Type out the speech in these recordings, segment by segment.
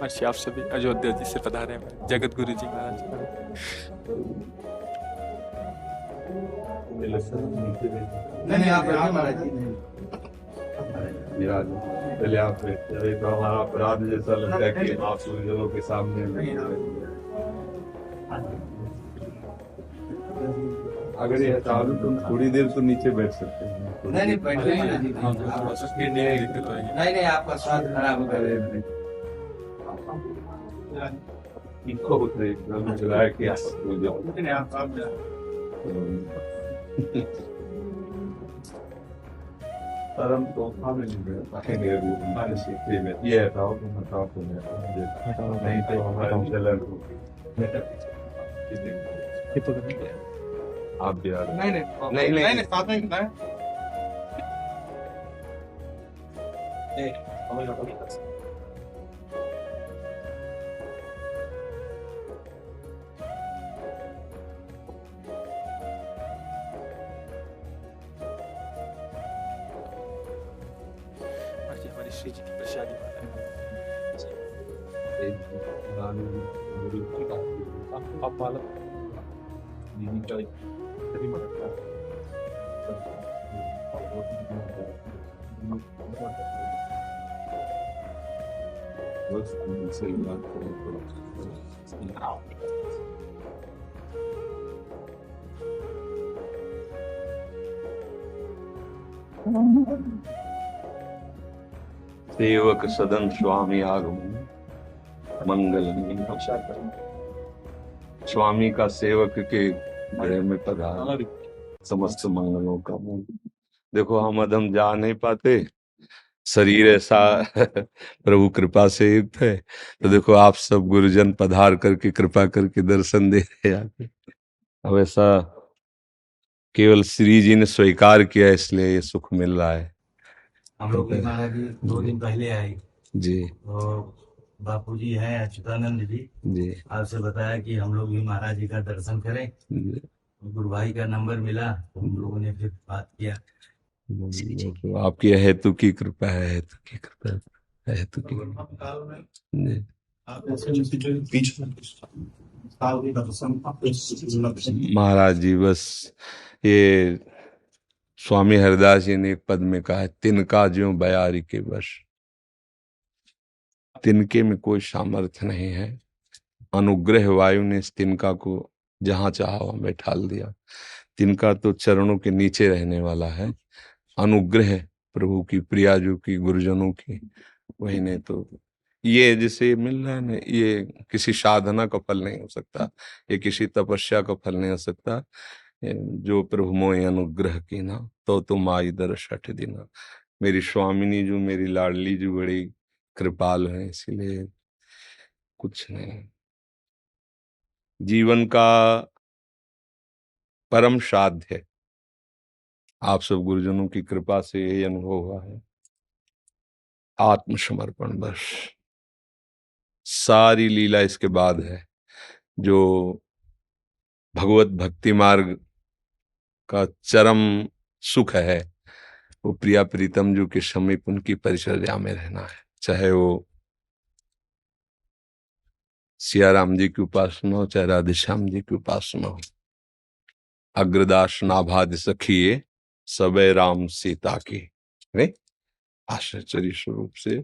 महर्षि आप सभी अयोध्या जी से पधारे हैं जगत गुरु जी महाराज। नहीं नहीं, आप बैठिए महाराज जी। विराज पहले आप बैठते रहे तो हमारा अपराध जैसा लगता है कि आप सूर्यों के सामने अगर ये चालू तो थोड़ी देर तो नीचे बैठ सकते हैं। नहीं नहीं, बैठिए महाराज जी। दिक्कत होगी। नहीं नहीं, आपका स्वास्थ्य खराब कर रहे हैं। इनको होते एकदम लग रहा है कि परम तोहफा में नहीं हमारे सीखे में ये हटाओ तुम हटाओ तुम्हें नहीं तो हमारे चलन आप भी आ रहे नहीं नहीं, साथ में बताएं। महर्षि हमारी श्री जी की प्रसादी आप पालक बस सही बात सेवक सदन स्वामी आगमन मंगल। स्वामी का सेवक के घरे में पधार समस्त मंगलों का मूल। देखो हम अधम जा नहीं पाते, शरीर ऐसा प्रभु कृपा से युक्त है, तो देखो आप सब गुरुजन पधार करके कृपा करके दर्शन दे रहे आके। अब ऐसा केवल श्री जी ने स्वीकार किया इसलिए ये सुख मिल रहा है। हम लोग महाराज जी 2 दिन पहले आए जी तो बापू जी हैं अच्युतानंद जी आपसे बताया कि हम लोग भी महाराज जी का दर्शन करें। गुरु भाई का नंबर मिला तो हम लोगों ने फिर बात किया। तो आपकी हेतु की कृपा है, हेतु की कृपा है, हेतु की जी। महाराज जी बस ये स्वामी हरिदास जी ने एक पद में कहा है, तिनका ज्यों बयारी के वश। तिनके में कोई सामर्थ्य नहीं है, अनुग्रह वायु ने इस तिनका को जहां चाहा वहां बैठाल दिया। तिनका तो चरणों के नीचे रहने वाला है, अनुग्रह प्रभु की, प्रियाजू की, गुरुजनों की, वही ने तो ये जिसे मिल रहा है ना, ये किसी साधना का फल नहीं हो सकता, ये किसी तपस्या का फल नहीं हो सकता। जो प्रभु मोहि अनुग्रह की ना तो तुम आई दर छठ दिना। मेरी स्वामिनी जो मेरी लाडली जो बड़ी कृपाल है, इसीलिए कुछ नहीं। जीवन का परम साध्य है, आप सब गुरुजनों की कृपा से यही अनुभव हुआ है। आत्मसमर्पण बस, सारी लीला इसके बाद है। जो भगवत भक्ति मार्ग का चरम सुख है वो प्रिया प्रीतम जो के समीप उनकी परिचर्या में रहना है, चाहे वो सिया राम जी की उपासना हो, चाहे राधे श्याम जी की उपासना हो। अग्रदास नाभाद सखिए सबे राम सीता की, नहीं आश्चर्य स्वरूप से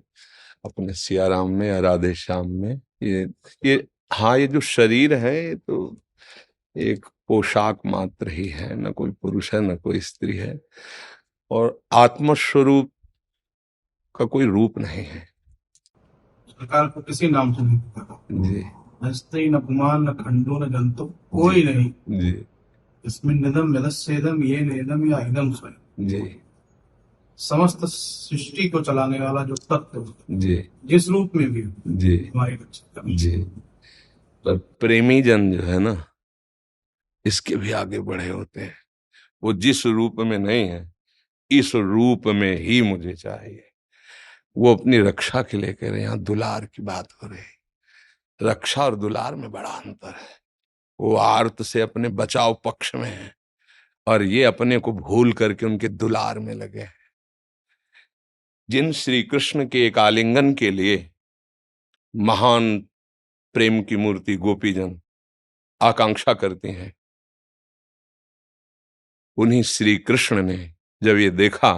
अपने सिया राम में या राधे श्याम में ये हाँ, ये जो शरीर है ये तो एक पोशाक मात्र ही है, न कोई पुरुष है न कोई स्त्री है, और आत्मस्वरूप का कोई रूप नहीं है। सरकार को किसी नाम से नहीं पुकारा जी न स्त्री न कुमार न खंडो न जंतु, कोई नहीं। जी इसमें निदम यदस्येदम ये नेदम या इदम स्वयं। जी समस्त सृष्टि को चलाने वाला जो तत्व जी जिस रूप में भी जी हमारी रक्षा करे। जी। पर प्रेमी जन जो है ना, इसके भी आगे बढ़े होते हैं। वो जिस रूप में नहीं है, इस रूप में ही मुझे चाहिए। वो अपनी रक्षा के लिए कह रहे हैं, यहाँ दुलार की बात हो रही है। रक्षा और दुलार में बड़ा अंतर है। वो आर्त से अपने बचाव पक्ष में है और ये अपने को भूल करके उनके दुलार में लगे हैं। जिन श्री कृष्ण के एक आलिंगन के लिए महान प्रेम की मूर्ति गोपीजन आकांक्षा करते हैं। उन्हीं श्री कृष्ण ने जब ये देखा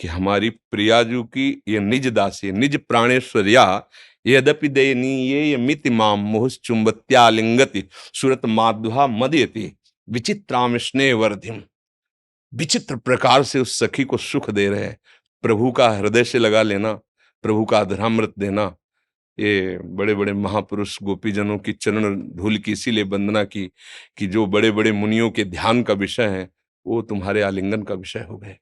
कि हमारी प्रियाजू की ये निज दासी निज प्राणेश्वर्या यद्यपि दयनीय मिति माम मोह चुंबत्यालिंगति सुरत माध्वा मदयति विचित्राम स्नेह वर्धिम। विचित्र प्रकार से उस सखी को सुख दे रहे हैं। प्रभु का हृदय से लगा लेना, प्रभु का अधरामृत देना, ये बड़े बड़े महापुरुष गोपीजनों की चरण धूल की इसीलिए वंदना की कि जो बड़े बड़े मुनियों के ध्यान का विषय है वो तुम्हारे आलिंगन का विषय हो गए।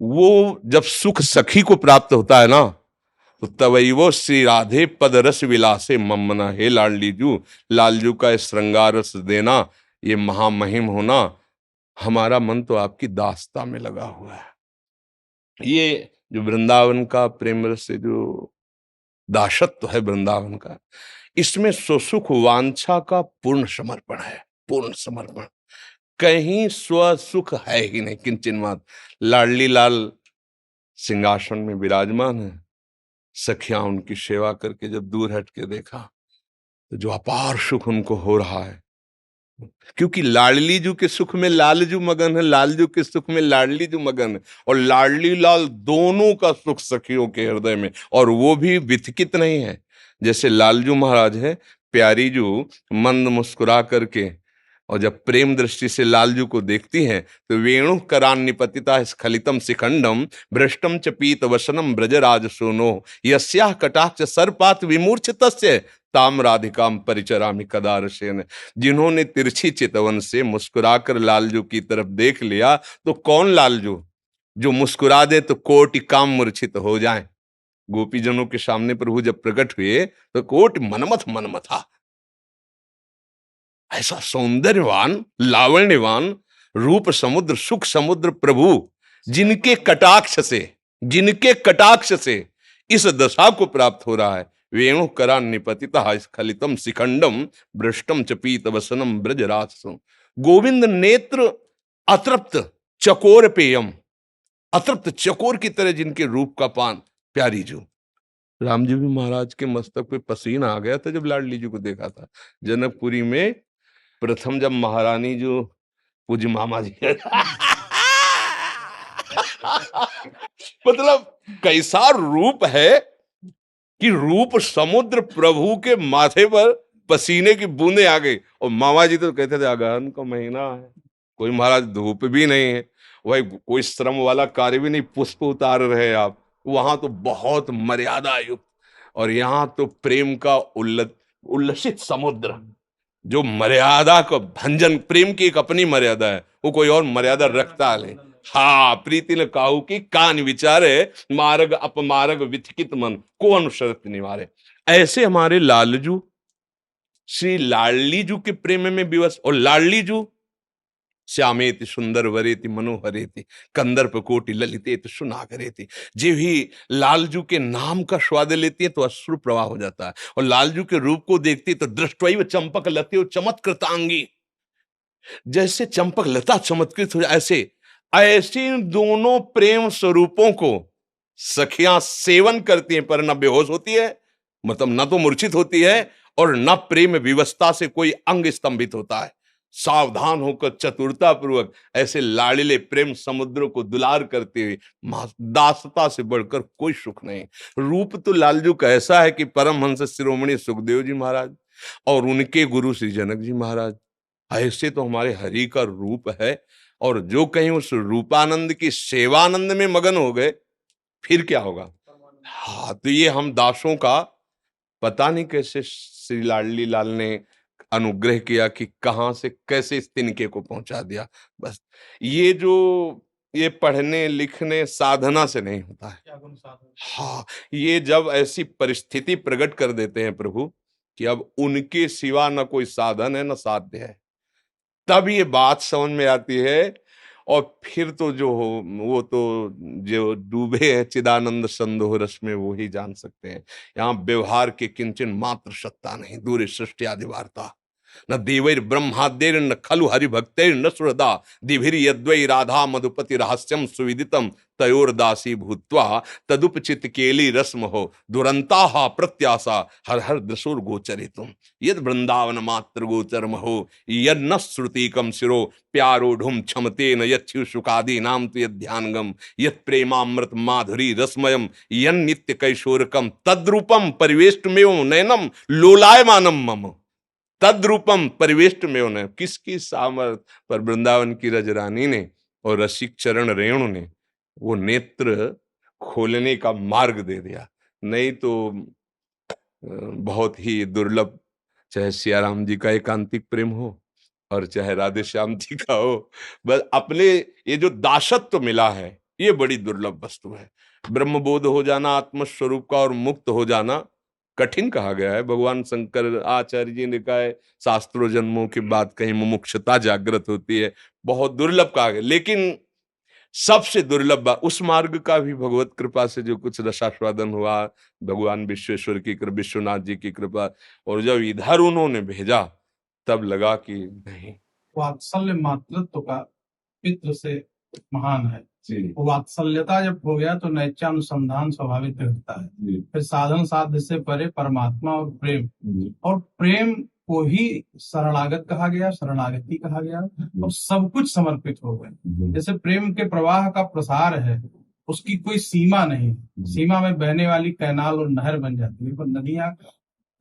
वो जब सुख सखी को प्राप्त होता है ना तो तवई वो श्री राधे पद रस विलासे ममना। हे लाडलीजू, लालजू का श्रृंगार रस देना, ये महामहिम होना, हमारा मन तो आपकी दास्ता में लगा हुआ है। ये जो वृंदावन का प्रेम रस से जो दासत्व है वृंदावन का, इसमें सुसुख वांछा का पूर्ण समर्पण है, पूर्ण समर्पण। कहीं स्वसुख है ही नहीं किंचन मात्र। लाडली लाल सिंहासन में विराजमान है, सखियां उनकी सेवा करके जब दूर हट के देखा तो जो अपार सुख उनको हो रहा है, क्योंकि लाडली जू के सुख में लालजू मगन है, लालजू के सुख में लाडली जू मगन है, और लाडली लाल दोनों का सुख सखियों के हृदय में, और वो भी विथकित नहीं है। जैसे लालजू महाराज है, प्यारी जू मंद मुस्कुरा करके और जब प्रेम दृष्टि से लालजू को देखती हैं तो वेणु करान निपतिता स्खलितम शिखंडम भ्रष्टम च पीत वसनम ब्रजराज सोनो यस्याह कटाक्ष सर्पात विमूर्छितस्य ताम राधिकाम परिचरामि कदारसेन। जिन्होंने तिरछी चितवन से मुस्कुराकर लालजू की तरफ देख लिया तो कौन लालजू जो मुस्कुरा दे तो कोटि काम मूर्छित हो जाए। गोपीजनों के सामने प्रभु जब प्रकट हुए तो कोटि मनमथ मनमथा। ऐसा सौंदर्यवान लावण्यवान रूप समुद्र सुख समुद्र प्रभु जिनके कटाक्ष से इस दशा को प्राप्त हो रहा है। वेणु करा निपतिता स्खलितम शिखंडम भ्रष्टम च पीत वसनम ब्रजराजसु। गोविंद नेत्र अतृप्त चकोर पेयम, अतृप्त चकोर की तरह जिनके रूप का पान। प्यारी जू राम जी भी महाराज के मस्तक पे पसीना आ गया था जब लाडली जी को देखा था जनकपुरी में। प्रथम जब महारानी जो पूज्य मामा जी मतलब कैसा रूप है कि रूप समुद्र प्रभु के माथे पर पसीने की बूंदें आ गई। और मामा जी तो कहते थे अगहन का महीना है, कोई महाराज धूप भी नहीं है, वही कोई श्रम वाला कार्य भी नहीं, पुष्प उतार रहे आप। वहां तो बहुत मर्यादा युक्त, और यहाँ तो प्रेम का उल्लसित समुद्र जो मर्यादा को भंजन। प्रेम की एक अपनी मर्यादा है, वो कोई और मर्यादा रखता नहीं। हाँ, प्रीति ने काहू की कान विचारे मार्ग अपमार्ग विथकित मन को अनुसरत निवारे। ऐसे हमारे लालजू श्री लाडली जू के प्रेम में विवश। और लाडली जू श्यामेति सुंदर वरेति मनोहरेति कंदर्प कोटि ललितेति सुनागरेति। जे भी लालजू के नाम का स्वाद लेती है तो अश्रु प्रवाह हो जाता है, और लालजू के रूप को देखती है तो दृष्टवैव चंपक लते चमत्कृतांगी, जैसे चंपक लता चमत्कृत हो जाए ऐसे दोनों प्रेम स्वरूपों को सखियां सेवन करती हैं, पर न बेहोश होती है, मतलब न तो मूर्छित होती है, और न प्रेम विवस्था से कोई अंग स्तंभित होता है। सावधान होकर चतुरता पूर्वक ऐसे लाड़िले प्रेम समुद्र को दुलार करते हुए, दासता से बढ़कर कोई सुख नहीं। रूप तो लालजू का ऐसा है कि परमहंस शिरोमणि सुखदेव जी महाराज और उनके गुरु श्री जनक जी महाराज, ऐसे तो हमारे हरि का रूप है। और जो कहीं उस रूपानंद की सेवानंद में मगन हो गए फिर क्या होगा। हाँ, तो ये हम दासों का पता नहीं कैसे श्री लाडली लाल ने अनुग्रह किया कि कहां से कैसे इस तिनके को पहुंचा दिया। बस ये पढ़ने लिखने साधना से नहीं होता है। हाँ, ये जब ऐसी परिस्थिति प्रकट कर देते हैं प्रभु कि अब उनके सिवा न कोई साधन है न साध्य है, तब ये बात समझ में आती है। और फिर तो जो हो वो तो जो डूबे हैं चिदानंद संदोह रस में वो ही जान सकते हैं। यहाँ व्यवहार के किंचन मात्र सत्ता नहीं, दूर सृष्टि आदि वार्ता न देवैर ब्रह्माद्यैर न खलु हरिभक्तैर न सुहृदा दिभिर यद्वै राधा मधुपति रहस्यम सुविदितम तयोर्दासी भूत्वा तदुपचित केली रस्म हो दुरंता प्रत्याशा हर हर दृशुर गोचरितुम यद वृंदावन मात्र गोचरम हो यद न श्रुतिकम शिरो प्यारोढ़ुम क्षमते न यच्छु सुखादि नाम तो यद ध्यानगम यद प्रेमामृत माधुरी रसमयम यन नित्य कैशोरकम तद्रूपम परिवेष्टमेव नयनम लोलायमानम मम तद्रूपम परिवेष्टमेव नयनम। किसकी सामर्थ पर वृंदावन की रजरानी ने और रसिक चरण रेणु ने वो नेत्र खोलने का मार्ग दे दिया। नहीं तो बहुत ही दुर्लभ, चाहे सियाराम जी का एकांतिक प्रेम हो और चाहे राधे श्याम जी का हो, बस अपने ये जो दासत्व मिला है ये बड़ी दुर्लभ वस्तु है। ब्रह्मबोध हो जाना आत्मस्वरूप का और मुक्त हो जाना कठिन कहा गया है। भगवान शंकर आचार्य जी ने कहा है शास्त्रों जन्मों के बाद कहीं मुमुक्षुता जागृत होती है, बहुत दुर्लभ कहा गया। लेकिन सबसे दुर्लभ उस मार्ग का भी भगवत कृपा से जो कुछ रसास्वादन हुआ, भगवान विश्वेश्वर की कृपा, विश्वनाथ जी की कृपा, और जब इधर उन्होंने भेजा तब लगा कि नहीं, वात्सल्य मातृत्व का पितृ से महान है। वात्सल्यता जब हो गया तो नैत्यानुसंधान स्वाभाविक रहता है। फिर साधन साध्य से परे परमात्मा और प्रेम को ही शरणागत कहा गया, शरणागति कहा गया, और सब कुछ समर्पित हो गए। जैसे प्रेम के प्रवाह का प्रसार है, उसकी कोई सीमा नहीं, सीमा में बहने वाली कैनाल और नहर बन जाती है, पर नदियां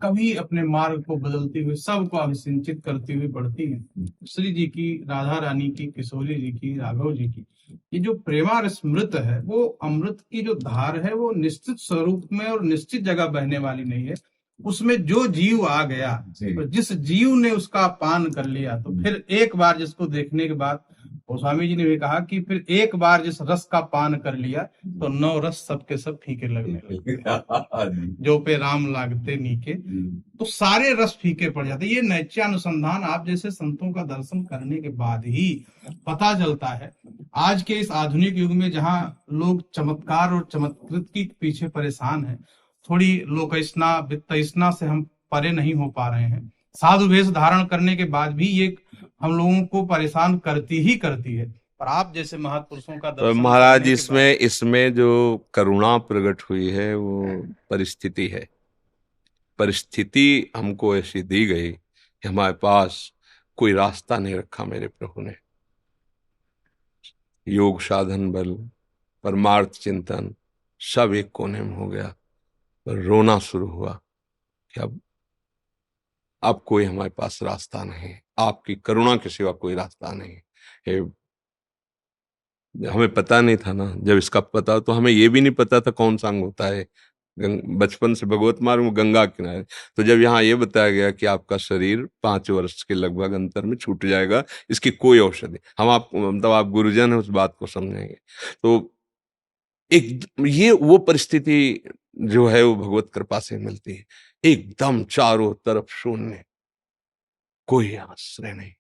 कभी अपने मार्ग को बदलती हुई सबको अभिसिंचित करती हुई बढ़ती हैं। श्री जी की, राधा रानी की, किशोरी जी की, राघव जी की, ये जो प्रेमामृत है वो अमृत की जो धार है वो निश्चित स्वरूप में और निश्चित जगह बहने वाली नहीं है। उसमें जो जीव आ गया, तो जिस जीव ने उसका पान कर लिया, तो फिर एक बार जिसको देखने के बाद, गोस्वामी जी ने भी कहा कि फिर एक बार जिस रस का पान कर लिया तो 9 रस सबके सब फीके लगने लगे। जो पे राम लागते नीके, तो सारे रस फीके पड़ जाते। ये नैत्यानुसंधान आप जैसे संतों का दर्शन करने के बाद ही पता चलता है। आज के इस आधुनिक युग में जहाँ लोग चमत्कार और चमत्कृत के पीछे परेशान हैं, थोड़ी लोकैष्णा वित्तैष्णा से हम परे नहीं हो पा रहे हैं। साधु वेश धारण करने के बाद भी ये हम लोगों को परेशान करती है। पर आप जैसे महापुरुषों का दर्शन महाराज इसमें जो करुणा प्रकट हुई है वो परिस्थिति है। परिस्थिति हमको ऐसी दी गई कि हमारे पास कोई रास्ता नहीं रखा मेरे प्रभु ने। योग साधन बल, परमार्थ चिंतन सब एक कोने में हो गया, पर रोना शुरू हुआ कि अब कोई हमारे पास रास्ता नहीं, आपकी करुणा के सिवा कोई रास्ता नहीं। हमें पता नहीं था ना, जब इसका पता तो हमें ये भी नहीं पता था कौन सा अंग होता है। बचपन से भगवत मार्ग में गंगा किनारे, तो जब यहाँ ये बताया गया कि आपका शरीर 5 वर्ष के लगभग अंतर में छूट जाएगा, इसकी कोई औषधि, हम आप मतलब आप गुरुजन है उस बात को समझेंगे। तो एक ये वो परिस्थिति जो है वो भगवत कृपा से मिलती है। एकदम चारों तरफ शून्य, कोई आश्रय नहीं,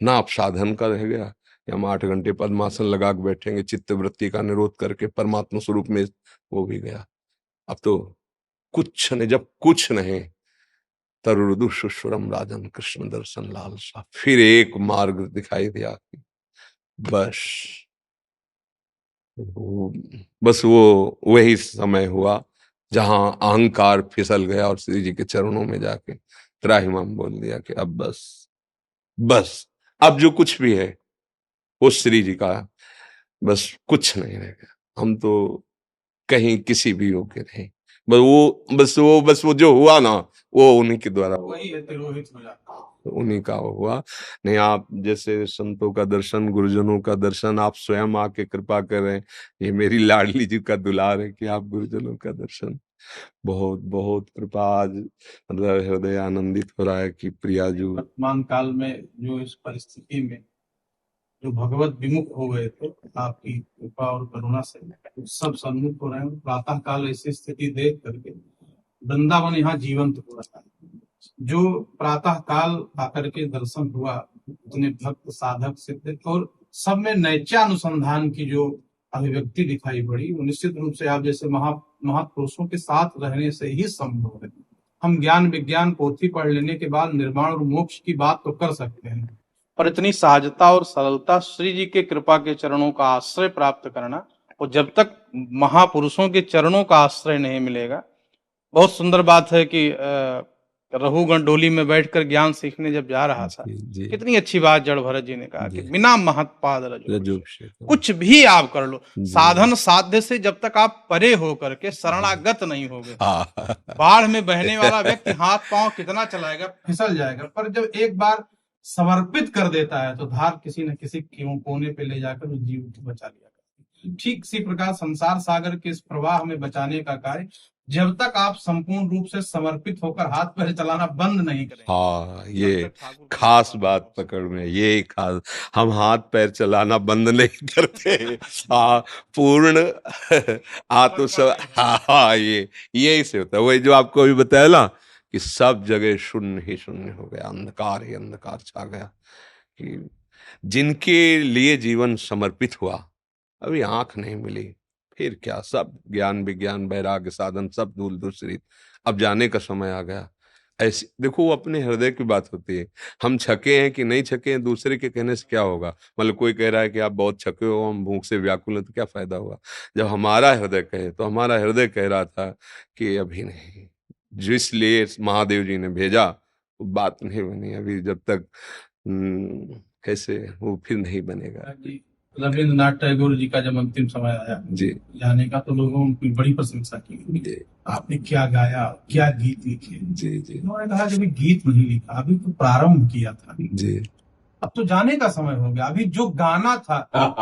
ना आप साधन का रह गया कि हम 8 घंटे पद्मासन लगा के बैठेंगे, चित्त वृत्ति का निरोध करके परमात्मा स्वरूप में, वो भी गया। अब तो कुछ नहीं, जब कुछ नहीं, तरुदु सुश्वरम राजन कृष्ण दर्शन लालसा, फिर एक मार्ग दिखाई दिया कि बस वो वही समय हुआ जहां अहंकार फिसल गया और श्री जी के चरणों में जाके त्राहिमाम बोल दिया कि अब बस अब जो कुछ भी है वो श्री जी का, बस कुछ नहीं रह गया। हम तो कहीं किसी भी योग्य नहीं, बस वो जो हुआ ना वो उन्हीं के द्वारा वही है, तिरोहित हो जाता, उन्हीं का हुआ। नहीं, आप जैसे संतों का दर्शन, गुरुजनों का दर्शन आप स्वयं आके कृपा करें, ये मेरी लाडली जी का दुलार है कि आप गुरुजनों का दर्शन, बहुत बहुत कृपा। आज मतलब हृदय आनंदित हो रहा है कि प्रिया जी वर्तमान काल में जो इस परिस्थिति में जो भगवत विमुख हो गए थे, आपकी कृपा और करुणा से सब सन्मुख हो रहे हैं। प्रातः काल ऐसी स्थिति देख करके वृंदावन यहाँ जीवंत हो रहा है। जो प्रातः काल आकर के दर्शन हुआ, उतने भक्त साधक सिद्ध और सब में नैत्यानुसंधान की जो अभिव्यक्ति दिखाई पड़ी, वो निश्चित रूप से आप जैसे महापुरुषों के साथ रहने से ही संभव है। हम ज्ञान विज्ञान पोथी पढ़ लेने के बाद निर्वाण और मोक्ष की बात तो कर सकते हैं, पर इतनी सहजता और सरलता श्री जी के कृपा के चरणों का आश्रय प्राप्त करना और जब तक महापुरुषों के चरणों का आश्रय नहीं मिलेगा। बहुत सुंदर बात है कि रघुगण डोली में बैठकर ज्ञान सीखने जब जा रहा था, जी कितनी अच्छी बात जड़ भरत जी ने कहा कि जी। बिना महत्पाद रजो रजोभिषेक। कुछ भी आप कर लो, जी। साधन साध्य से जब तक आप परे हो करके शरणागत नहीं होगे। हाँ बाढ़ में बहने वाला व्यक्ति हाथ पांव कितना चलाएगा, फिसल जाएगा, पर जब एक बार समर्पित कर देता है तो धार किसी न किसी कोने पे ले जाकर उस जीव को बचा लिया करती है। ठीक इसी प्रकार संसार सागर के इस प्रवाह में बचाने का कार्य जब तक आप संपूर्ण रूप से समर्पित होकर हाथ पैर चलाना बंद नहीं करेंगे। हाँ, ये खास बात पकड़ में, ये खास, हम हाथ पैर चलाना बंद नहीं करते। हाँ, पूर्ण आत्म सब, हाँ, ये यही से होता है। वही जो आपको अभी बताया ना कि सब जगह शून्य ही शून्य हो गया, अंधकार ही अंधकार छा गया। कि जिनके लिए जीवन समर्पित हुआ, अभी आंख नहीं मिली, फिर क्या, सब ज्ञान विज्ञान वैराग्य साधन सब धूल दूसरी, अब जाने का समय आ गया। ऐसे देखो, वो अपने हृदय की बात होती है। हम छके हैं कि नहीं छके हैं, दूसरे के कहने से क्या होगा। मतलब कोई कह रहा है कि आप बहुत छके हो, हम भूख से व्याकुल हैं, तो क्या फायदा हुआ। जब हमारा हृदय कहे, तो हमारा हृदय कह रहा था कि अभी नहीं, जिसलिए महादेव जी ने भेजा वो बात नहीं बनी अभी, जब तक कैसे वो फिर नहीं बनेगा। रविंद्रनाथ टैगोर जी का जब अंतिम समय आया जी जाने का, तो लोगों ने उनकी बड़ी प्रशंसा की, आपने क्या गाया, क्या गीत लिखे। जी जी। उन्होंने कहा कि गीत नहीं लिखा, अभी तो प्रारंभ किया था जी, अब तो जाने का समय हो गया। अभी जो गाना था,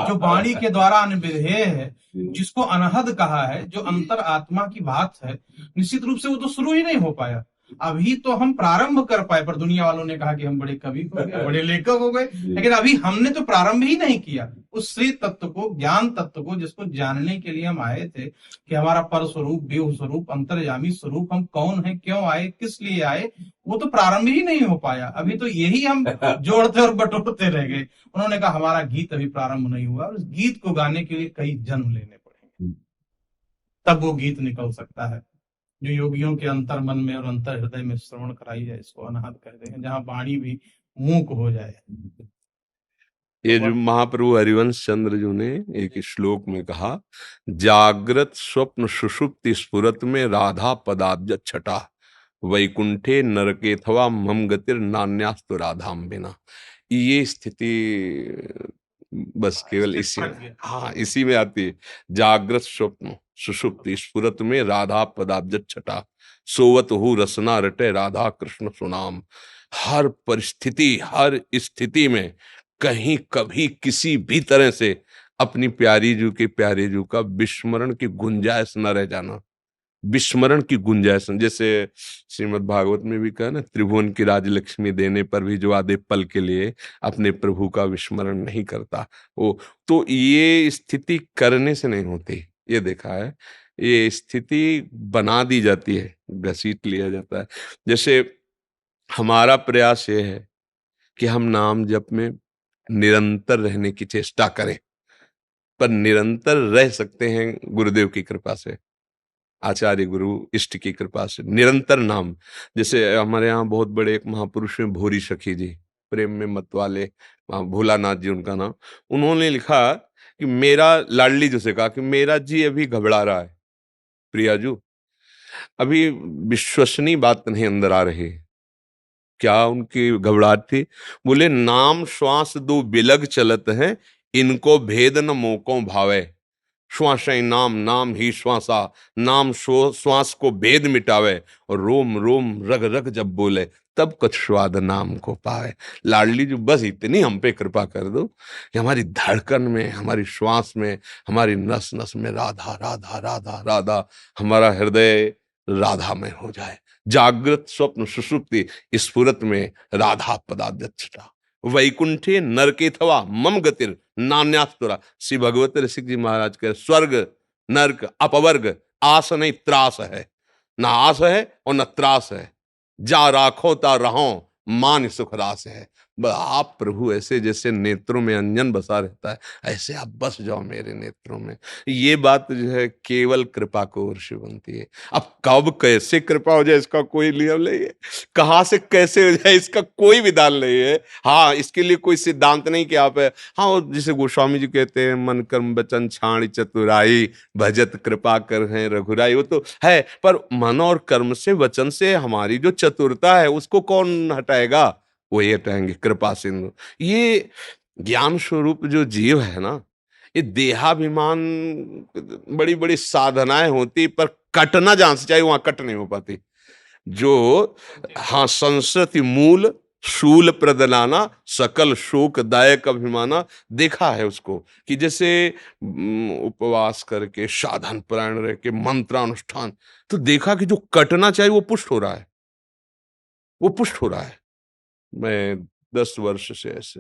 जो वाणी के द्वारा अनविधेय है, जिसको अनहद कहा है, जो अंतर आत्मा की बात है, निश्चित रूप से वो तो शुरू ही नहीं हो पाया। अभी तो हम प्रारंभ कर पाए, पर दुनिया वालों ने कहा कि हम बड़े कवि हो गए, बड़े लेखक हो गए, लेकिन अभी हमने तो प्रारंभ ही नहीं किया उस श्री तत्व को, ज्ञान तत्व को, जिसको जानने के लिए हम आए थे कि हमारा पर स्वरूप, व्यूह स्वरूप, अंतर्यामी स्वरूप, हम कौन है, क्यों आए, किस लिए आए, वो तो प्रारंभ ही नहीं हो पाया। अभी तो यही हम जोड़ते और बटोरते रह गए। उन्होंने कहा हमारा गीत अभी प्रारंभ नहीं हुआ, उस गीत को गाने के लिए कई जन्म लेने पड़ेंगे, तब वो गीत निकल सकता है जो योगियों के अंतर मन में और अंतर हृदय में श्रवण कराई जाए। इसको अनाहत कहते हैं, जहां वाणी भी मूक हो जाए। ये जो महाप्रभु हरिवंश चंद्र जी ने एक श्लोक में कहा, जागृत स्वप्न सुषुप्ति स्फुरत में राधा पदाब्ज छटा, वैकुंठे नरकेथवा मम गतिर नान्यास्तु राधाम बिना। ये स्थिति बस केवल इसी में, हाँ, इसी में आती है। जागृत स्वप्न सुषुप्ति स्फुरत में राधा पदाब्ज छटा, सोवत हु रसना रटे राधा कृष्ण सुनाम। हर परिस्थिति, हर स्थिति में कहीं कभी किसी भी तरह से अपनी प्यारी जू के प्यारे जू का विस्मरण की गुंजाइश न रह जाना, विस्मरण की गुंजाइश। जैसे श्रीमद् भागवत में भी कहा ना, त्रिभुवन की राजलक्ष्मी देने पर भी जो आधे पल के लिए अपने प्रभु का विस्मरण नहीं करता, वो तो ये स्थिति करने से नहीं होती, ये देखा है। ये स्थिति बना दी जाती है, घसीट लिया जाता है। जैसे हमारा प्रयास ये है कि हम नाम जप में निरंतर रहने की चेष्टा करें, पर निरंतर रह सकते हैं गुरुदेव की कृपा से, आचार्य गुरु इष्ट की कृपा से। निरंतर नाम, जैसे हमारे यहाँ बहुत बड़े एक महापुरुष हैं भूरी सखी जी, प्रेम में मत वाले, भोलानाथ जी उनका नाम। उन्होंने लिखा कि मेरा, लाडली जी से कहा कि मेरा जी अभी घबरा रहा है, प्रियाजू अभी विश्वसनीय बात नहीं अंदर आ रही। क्या उनकी घबराहट थी? बोले, नाम श्वास दो बिलग चलत है, इनको भेद न मोको भावे। श्वास नाम, नाम ही श्वासा, नाम श्वास को भेद मिटावे, और रोम रोम रग रग जब बोले, तब कुछ स्वाद नाम को पावे। लाडली जी बस इतनी हम पे कृपा कर दो कि हमारी धड़कन में, हमारी श्वास में, हमारी नस नस में राधा राधा राधा राधा, हमारा हृदय राधा में हो जाए। जागृत स्वप्न सुषुप्ति स्फुरत में राधा पदाध्यक्षता, वैकुंठे नरकेथवा मम गतिर नान्यास्तुरा। श्री भगवत ऋषि जी महाराज के स्वर्ग नरक अपवर्ग आस नहीं त्रास है, ना आस है और न त्रास है, जा राखो ता रहो मान सुख रास है। आप प्रभु ऐसे जैसे नेत्रों में अंजन बसा रहता है, ऐसे आप बस जाओ मेरे नेत्रों में। ये बात जो है केवल कृपा को वर्ष बनती है। अब कब कैसे कृपा हो जाए इसका कोई नियम नहीं है, कहाँ से कैसे हो जाए इसका कोई विधान नहीं है। हाँ, इसके लिए कोई सिद्धांत नहीं कि आप है। हाँ, वो जिसे गोस्वामी जी कहते हैं, मन कर्म वचन छाण चतुराई भजत कृपा कर है रघुराई, वो तो है। पर मन और कर्म से वचन से हमारी जो चतुरता है उसको कौन हटाएगा? वो ये हटाएंगे कृपा सिंधु। ये ज्ञान स्वरूप जो जीव है ना, ये देहाभिमान, बड़ी बड़ी साधनाएं होती पर कटना जहां से चाहिए वहां कट नहीं हो पाती। जो हाँ, संस्कृति मूल शूल प्रदनाना सकल शोक दायक अभिमाना, देखा है उसको कि जैसे उपवास करके साधन परायण रह के मंत्रानुष्ठान, तो देखा कि जो कटना चाहिए वो पुष्ट हो रहा है, वो पुष्ट हो रहा है। मैं 10 वर्ष से ऐसे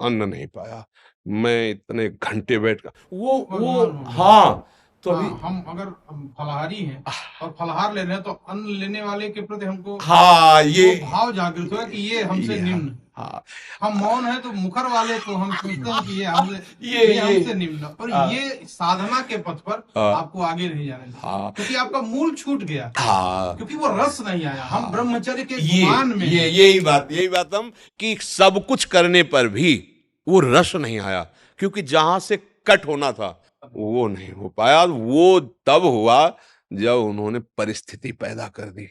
अन्न नहीं पाया, मैं इतने घंटे बैठ कर वो हाँ, तो अभी हम अगर फलाहारी हैं और फलाहार ले रहे हैं तो अन्न लेने वाले के प्रति हमको हाँ ये भाव जागृत हुआ कि ये हमसे निम्न। हाँ, हम मौन है तो मुखर वाले को हम सोचते हैं कि ये हमसे ये हमसे निम्न, और ये साधना के पथ पर आपको आगे नहीं जाने देगा, क्योंकि आपका मूल छूट गया, क्योंकि वो रस नहीं आया। हम ब्रह्मचर्य के गुमान में यही बात हम कि सब कुछ करने पर भी वो रस नहीं आया, क्योंकि जहां से कट होना था वो नहीं हो पाया। वो तब हुआ जब उन्होंने परिस्थिति पैदा कर दी।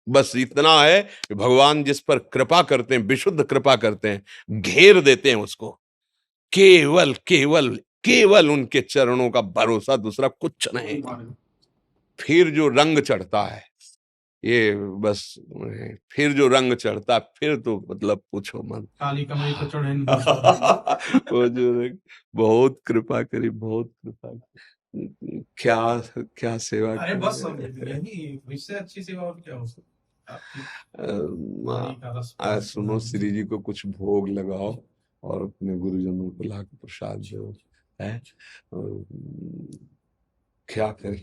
बस इतना है कि भगवान जिस पर कृपा करते हैं, विशुद्ध कृपा करते हैं, घेर देते हैं उसको। केवल केवल केवल उनके चरणों का भरोसा, दूसरा कुछ नहीं। फिर जो रंग चढ़ता है, ये बस फिर जो रंग चढ़ता, फिर तो मतलब पूछो मत। काली कमरी तो चढ़े वो जो बहुत कृपा करी, बहुत कृपा करी। क्या क्या सेवा। अरे बस यही इससे अच्छी सेवा और क्या हो सकती। सुनो, श्री जी को कुछ भोग लगाओ और अपने गुरुजनों को लाकर प्रसाद दो, है क्या करें।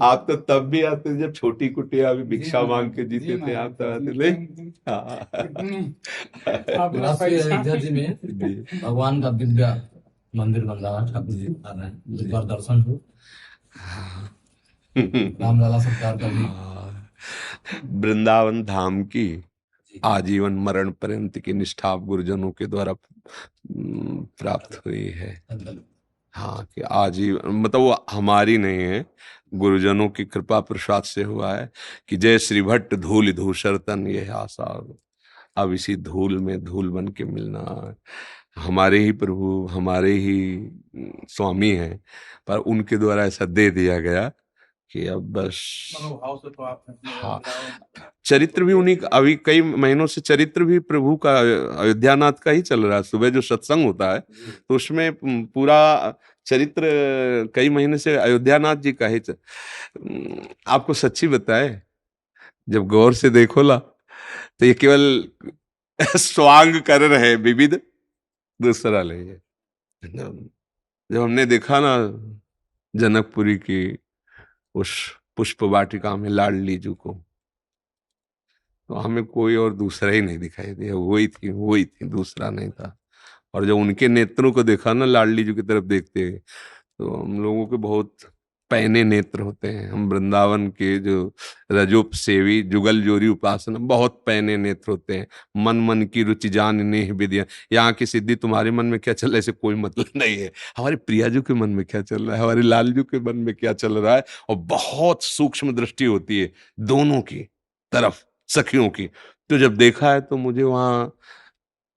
आप तो तब भी आते जब छोटी कुटिया अभी भिक्षा मांग के जीते थे, आप तो आते नहीं। अयोध्या जी में भगवान का दिव्य मंदिर बन रहा है, ठाकुर जी आ रहे हैं, एक बार दर्शन हो। रामलला सरकार का भी वृंदावन धाम की आजीवन मरण पर्यंत की निष्ठा गुरुजनों के द्वारा प्राप्त हुई है। हाँ, कि आजीवन मतलब वो हमारी नहीं है, गुरुजनों की कृपा प्रसाद से हुआ है कि जय श्री भट्ट धूल धूसर तन ये आशा। अब इसी धूल में धूल बन के मिलना। हमारे ही प्रभु, हमारे ही स्वामी हैं, पर उनके द्वारा ऐसा दे दिया गया कि अब बस। हाँ, चरित्र भी उन्हीं का, अभी कई महीनों से चरित्र भी प्रभु का अयोध्यानाथ का ही चल रहा है। सुबह जो सत्संग होता है तो उसमें पूरा चरित्र कई महीने से अयोध्यानाथ जी का ही आपको सच्ची बताए, जब गौर से देखो ला तो ये केवल स्वांग कर रहे विविध, दूसरा नहीं है। जब हमने देखा ना जनकपुरी की उस पुष्प वाटिका में लाडली जी को, तो हमें कोई और दूसरा ही नहीं दिखाई दिया, वही थी, दूसरा नहीं था। और जब उनके नेत्रों को देखा ना लाडली जी की तरफ देखते हुए, तो हम लोगों के बहुत पैने नेत्र होते हैं। हम वृंदावन के जो रजोप सेवी जुगल जोरी उपासना, बहुत पैने नेत्र होते हैं। मन मन की रुचि जान नेह विद्या, यहाँ की सिद्धि तुम्हारे मन में क्या चल रहा है, ऐसे कोई मतलब नहीं है। हमारे प्रियाजू के मन में क्या चल रहा है, हमारे लालजू के मन में क्या चल रहा है। और बहुत सूक्ष्म दृष्टि होती है दोनों की तरफ, सखियों की। तो जब देखा है तो मुझे वहां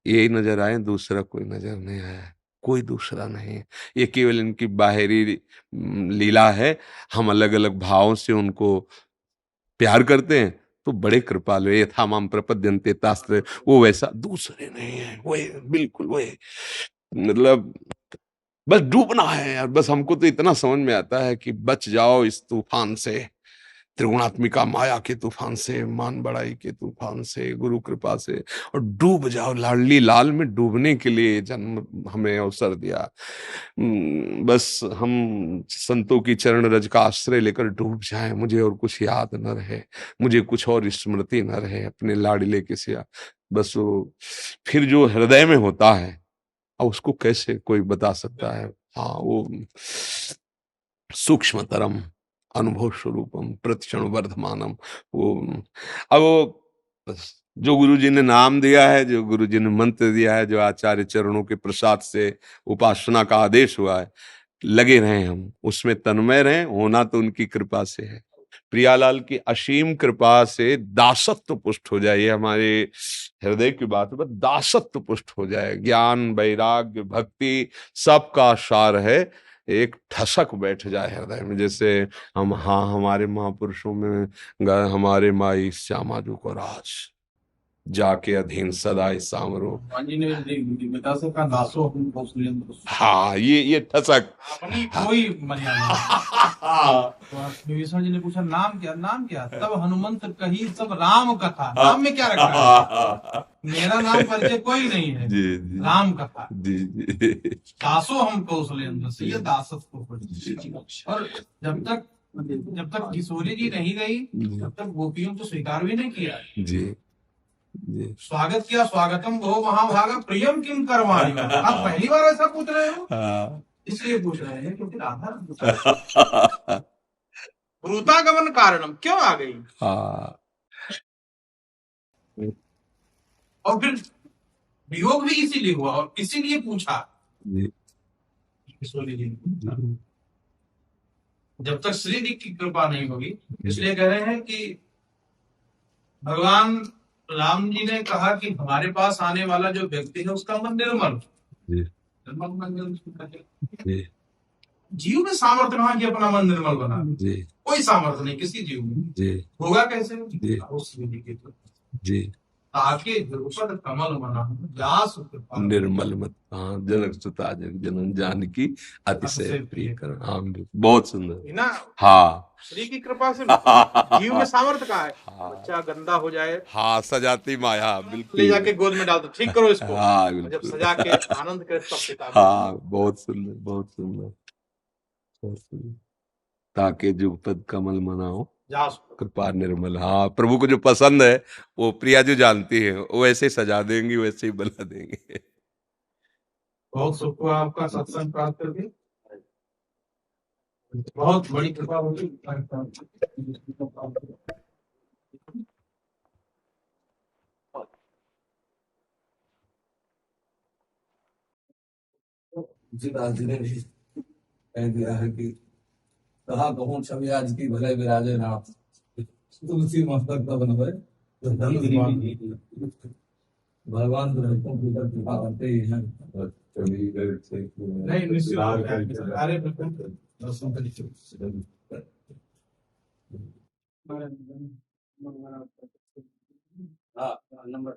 यही नजर आए, दूसरा कोई नजर नहीं आया, कोई दूसरा नहीं है। ये केवल इनकी बाहरी लीला है। हम अलग अलग भावों से उनको प्यार करते हैं, तो बड़े कृपालु है। यथा माम प्रपद्यन्ते तास्त्र, वो वैसा दूसरे नहीं है, वही बिल्कुल वही। मतलब बस डूबना है यार, बस हमको तो इतना समझ में आता है कि बच जाओ इस तूफान से, त्रिगुणात्मिका माया के तूफान से, मान बड़ाई के तूफान से, गुरु कृपा से, और डूब जाओ। लाडली लाल में डूबने के लिए जन्म हमें अवसर दिया। बस हम संतों की चरण रज का आश्रय लेकर डूब जाएं, मुझे और कुछ याद न रहे, मुझे कुछ और स्मृति न रहे अपने लाडले के सिवा। बस वो फिर जो हृदय में होता है, अब उसको कैसे कोई बता सकता है। हाँ, वो सूक्ष्मतरम अनुभव स्वरूपम प्रतिक्षण वर्धमानम। वो अब वो बस जो गुरु जी ने नाम दिया है, जो गुरु जी ने मंत्र दिया है, जो आचार्य चरणों के प्रसाद से उपासना का आदेश हुआ है, लगे रहें, हम उसमें तन्मय रहें। होना तो उनकी कृपा से है, प्रियालाल की असीम कृपा से दासत्व पुष्ट हो जाए। ये हमारे हृदय की बात है, बस दासत्व पुष्ट हो जाए। ज्ञान, वैराग्य, भक्ति सबका सार है, एक ठसक बैठ जाए हृदय में। जैसे हम, हाँ, हमारे महापुरुषों में हमारे माई श्यामा जी को राज जाके अधीन सदाई सामरो। हनुमान जी ने पिता से कहा दासो हम कौशलेंद्र। हाँ, ये ठसक अपनी कोई मर्यादा। तो विभीषण जी ने पूछा नाम क्या, नाम क्या? तब हनुमंत कही सब राम कथा। नाम में क्या रखा है? मेरा नाम परिचय कोई नहीं है, जी जी राम कथा। जी जी दासो हम कौशलेंद्र से, ये दासत्व को। और जब तक किशोरी जी नहीं गई, तब तक गोपियों को स्वीकार भी नहीं किया। जी जी स्वागत किया, स्वागतम भो महाभागा प्रियम किम करवाणी। आप पहली बार ऐसा पूछ रहे हो? हाँ इसलिए पूछ रहे हैं क्योंकि राधा भ्रूतागमन कारणम क्यों आ गई। हाँ और फिर वियोग भी इसीलिए हुआ और इसीलिए पूछा जी किशोरी जी ने। जब तक श्री जी की कृपा नहीं होगी, इसलिए कह रहे हैं कि भगवान राम जी ने कहा कि हमारे पास आने वाला जो व्यक्ति है उसका मन निर्मल। जी निर्मल मन निर्मल। जी जीव में सामर्थ्य कहाँ कि अपना मन निर्मल बना। जी कोई सामर्थ्य नहीं किसी जीव में। जी होगा कैसे? जी उस विधि के तो जी ताकि द्रुपद कमल मना व्यास कृपा निर्मल मत। हाँ, जनक सुता जग जनन जानकी अतिशय अतिशय प्रिय प्रिय। कर। हाँ, बहुत सुंदर। है ना। हाँ श्री की कृपा से जीव में सामर्थ्य कहाँ है? हाँ बच्चा गंदा हो जाए, हाँ, सजाती माया, ले बिल्कुल। जाके गोद में डाल दो, ठीक करो इसको। हाँ और जब बिल्कुल। सजा के आनंद करे तब पिता। हाँ, बहुत सुंदर, बहुत सुंदर, बहुत सुंदर। ताके जुगपद कमल मनाओ जास कृपा निर्मल। हाँ, प्रभु को जो पसंद है वो प्रिया जो जानती है, वो वैसे ही सजा देंगी, वैसे ही बना देंगे। बहुत सुख हुआ आपका सत्संग प्राप्त करके, बहुत बड़ी कृपा होगी। तुलसीदास जी ने भी कह दिया है कि कहा कहूँ छवि आज की भले विराजे नाथ, तुलसी मस्तक तब न भय तो धन भगवान तो भक्तों के ऊपर कृपा करते ही हैं। नहीं निश्चित कार्य दर्शन करिए। हाँ, नंबर